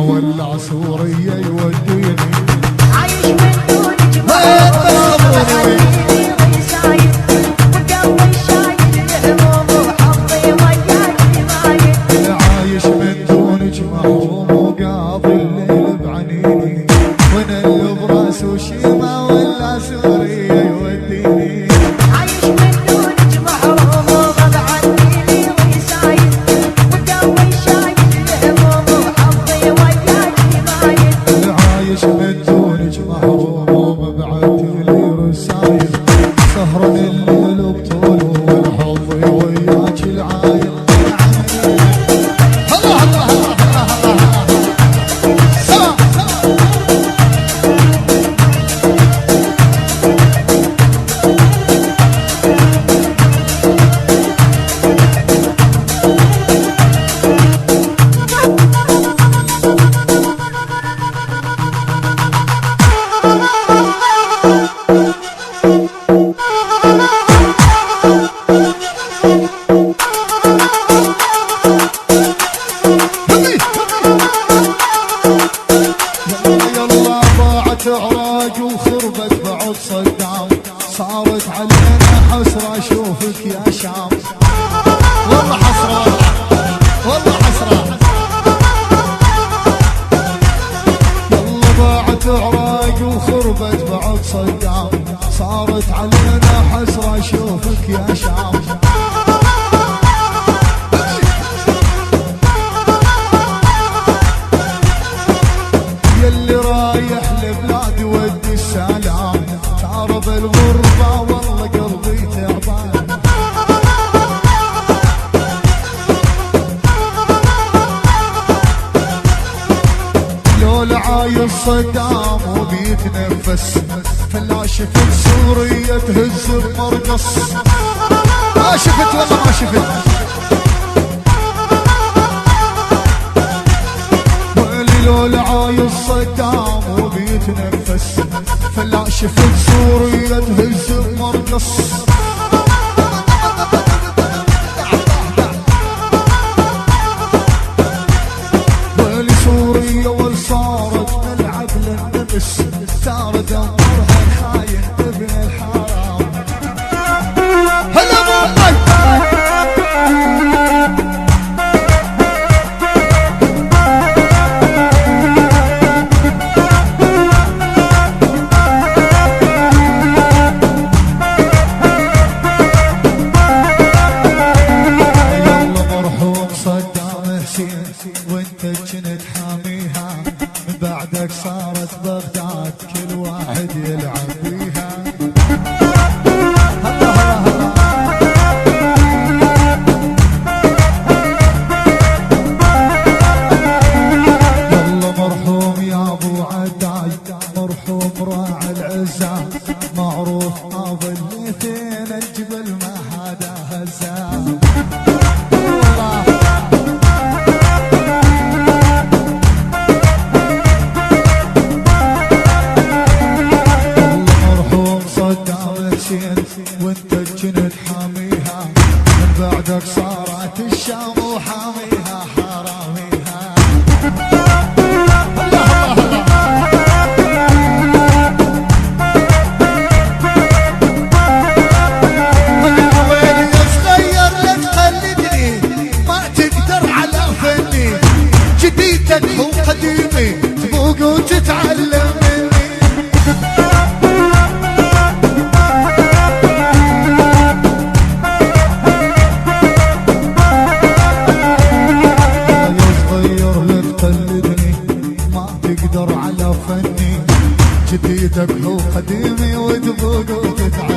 ولا سوريا يوديني عايش من دون جمال عايش من دون جمهور وقاضي الليل بعنيني وانا اللي براس وشيمه ولا سوريا يوديني عايش من دون جمهور وغاب عني ويسايد وداوي شايل الهموم وحظي وياك مايل عايش من دون جمهور ومبعث لي رسايل سهران الليل بطوله والحظ وياك العايل عراق وخربت بعد صدام صارت علينا حسرة اشوفك يا شام والله حسرة والله حسرة يلا ضاعت عراق وخربت بعد صدام صارت علينا حسرة اشوفك يا شام يلي رايح لبلاد ودي السلام تعرض الغربة والله قلبي تعبان لولا عايش صدام وبيتنفس فلا شفت سوريا تهز بمرقص ما شفت والله ما شفت لولا عايش صدام وبيتنفس فلا شفت سوريا تهز بمرقص ويلي سوريا والصارت ملعب للنفس صار دمرها الخاين ابن الحرام هلا وانت جنت حاميها من بعدك صارت بغداد كل واحد يلعب فيها يلا مرحوم يا ابو عداي مرحوم راعي العزام معروف قاضي الاثنين الجبل ما حدا هزام وانت جنت حاميها من بعدك صارت الشام وحاميها حراميها وين صغير لا تقلدني ما تقدر على فني جديدك هو قديمي تبوق وتتعلم جديدك هو قديمي وتبوق وتتعلم